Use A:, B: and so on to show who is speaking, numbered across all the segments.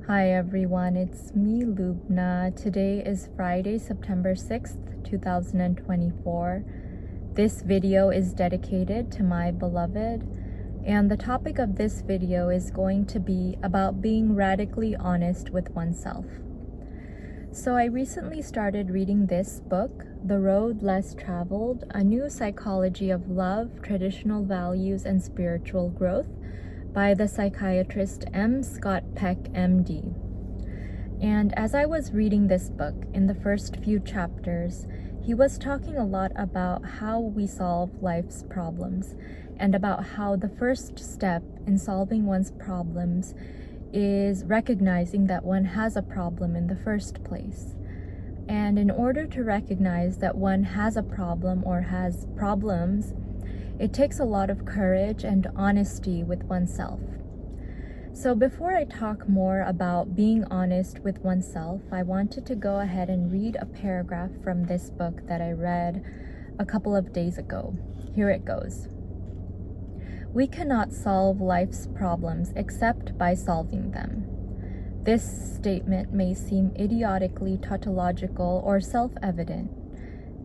A: Hi everyone, it's me Lubna. Today is Friday, September 6th, 2024. This video is dedicated to my beloved, and the topic of this video is going to be about being radically honest with oneself. So I recently started reading this book, The Road Less Traveled, A New Psychology of Love, Traditional Values, and Spiritual Growth by the psychiatrist M. Scott Peck, MD. And as I was reading this book, in the first few chapters, he was talking a lot about how we solve life's problems and about how the first step in solving one's problems is recognizing that one has a problem in the first place. And in order to recognize that one has a problem or has problems, it takes a lot of courage and honesty with oneself. So before I talk more about being honest with oneself, I wanted to go ahead and read a paragraph from this book that I read a couple of days ago. Here it goes. We cannot solve life's problems except by solving them. This statement may seem idiotically tautological or self-evident,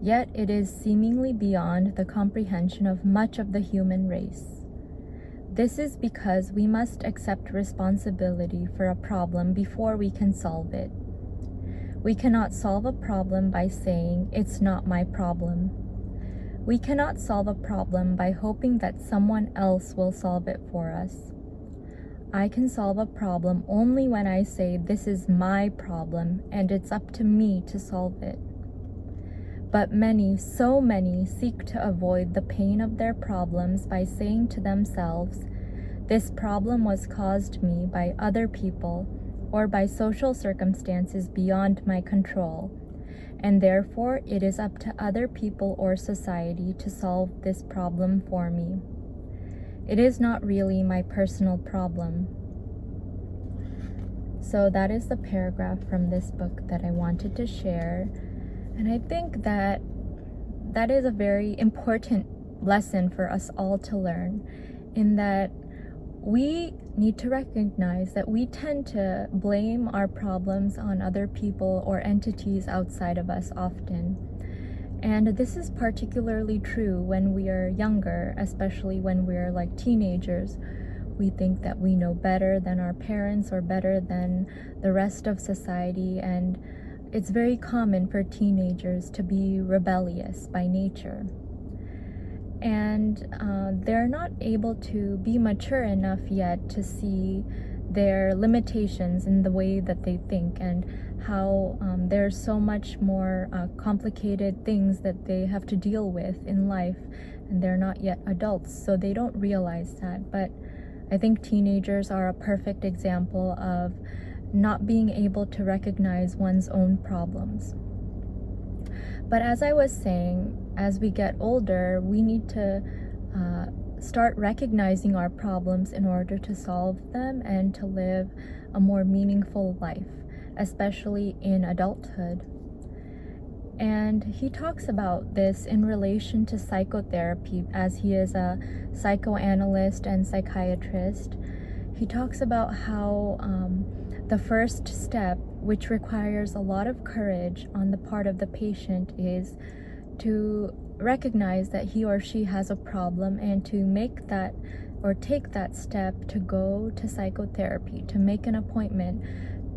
A: yet it is seemingly beyond the comprehension of much of the human race. This is because we must accept responsibility for a problem before we can solve it. We cannot solve a problem by saying, "It's not my problem." We cannot solve a problem by hoping that someone else will solve it for us. I can solve a problem only when I say, "This is my problem, and it's up to me to solve it." But many, so many, seek to avoid the pain of their problems by saying to themselves, "This problem was caused me by other people or by social circumstances beyond my control, and therefore it is up to other people or society to solve this problem for me. It is not really my personal problem." So that is the paragraph from this book that I wanted to share. And I think that is a very important lesson for us all to learn, in that we need to recognize that we tend to blame our problems on other people or entities outside of us often. And this is particularly true when we are younger, especially when we're like teenagers. We think that we know better than our parents or better than the rest of society, and it's very common for teenagers to be rebellious by nature. And they're not able to be mature enough yet to see their limitations in the way that they think, and how there's so much more complicated things that they have to deal with in life, and they're not yet adults, so they don't realize that. But I think teenagers are a perfect example of not being able to recognize one's own problems. But as I was saying, as we get older, we need to start recognizing our problems in order to solve them and to live a more meaningful life, especially in adulthood. And he talks about this in relation to psychotherapy, as he is a psychoanalyst and psychiatrist. He talks about how the first step, which requires a lot of courage on the part of the patient, is to recognize that he or she has a problem and to make that or take that step to go to psychotherapy, to make an appointment,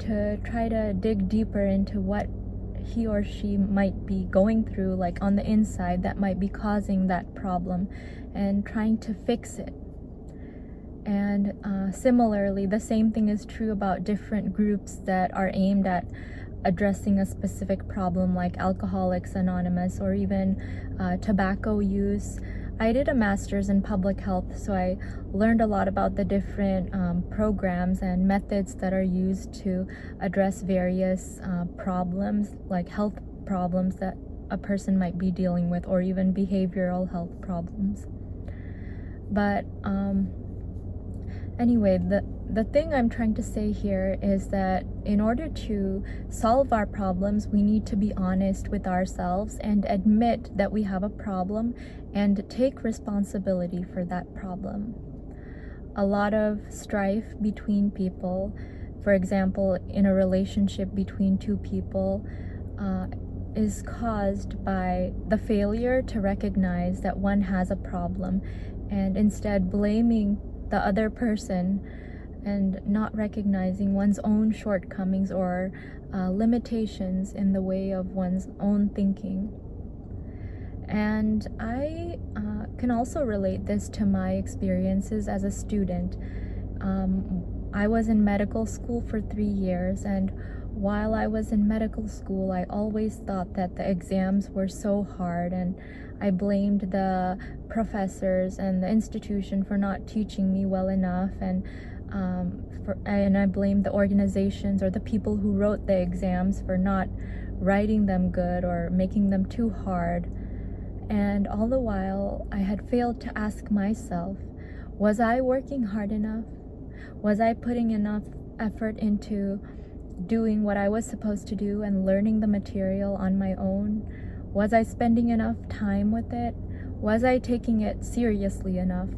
A: to try to dig deeper into what he or she might be going through, like on the inside, that might be causing that problem, and trying to fix it. And similarly, the same thing is true about different groups that are aimed at addressing a specific problem, like Alcoholics Anonymous or even tobacco use. I did a master's in public health, so I learned a lot about the different programs and methods that are used to address various problems, like health problems that a person might be dealing with, or even behavioral health problems. But anyway, the thing I'm trying to say here is that in order to solve our problems, we need to be honest with ourselves and admit that we have a problem and take responsibility for that problem. A lot of strife between people for example, in a relationship between two people, is caused by the failure to recognize that one has a problem, and instead blaming the other person and not recognizing one's own shortcomings or limitations in the way of one's own thinking. And I can also relate this to my experiences as a student. I was in medical school for 3 years, and while I was in medical school, I always thought that the exams were so hard, and I blamed the professors and the institution for not teaching me well enough, and I blamed the organizations or the people who wrote the exams for not writing them good or making them too hard. And all the while, I had failed to ask myself, was I working hard enough? Was I putting enough effort into doing what I was supposed to do and learning the material on my own? Was I spending enough time with it? Was I taking it seriously enough?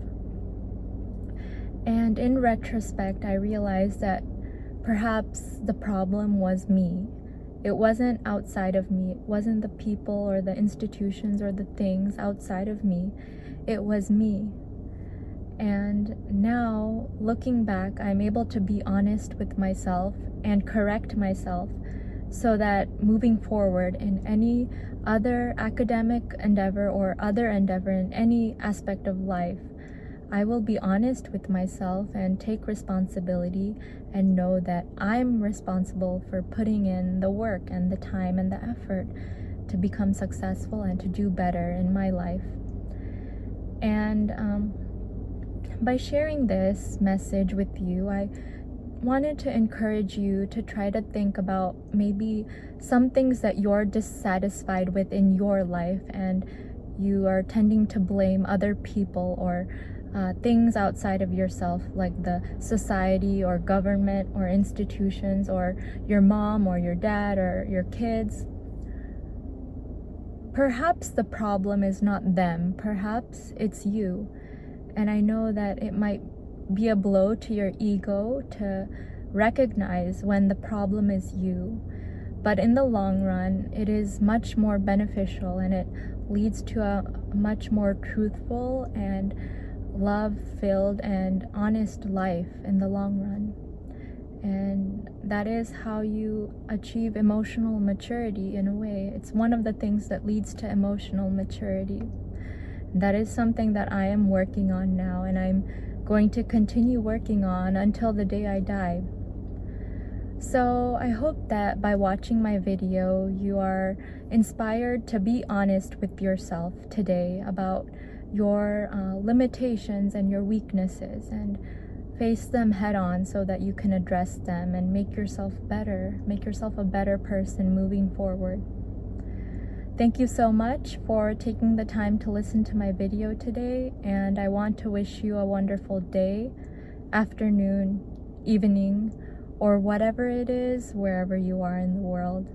A: And in retrospect, I realized that perhaps the problem was me. It wasn't outside of me. It wasn't the people or the institutions or the things outside of me. It was me. And now, looking back, I'm able to be honest with myself and correct myself so that moving forward in any other academic endeavor or other endeavor in any aspect of life, I will be honest with myself and take responsibility and know that I'm responsible for putting in the work and the time and the effort to become successful and to do better in my life. And by sharing this message with you, I wanted to encourage you to try to think about maybe some things that you're dissatisfied with in your life and you are tending to blame other people or things outside of yourself, like the society or government or institutions or your mom or your dad or your kids. Perhaps the problem is not them, perhaps it's you. And I know that it might be a blow to your ego to recognize when the problem is you. But in the long run, it is much more beneficial and it leads to a much more truthful and love-filled and honest life in the long run. And that is how you achieve emotional maturity in a way. It's one of the things that leads to emotional maturity. That is something that I am working on now, and I'm going to continue working on until the day I die. So I hope that by watching my video, you are inspired to be honest with yourself today about your limitations and your weaknesses, and face them head on so that you can address them and make yourself better, make yourself a better person moving forward. Thank you so much for taking the time to listen to my video today, and I want to wish you a wonderful day, afternoon, evening, or whatever it is, wherever you are in the world.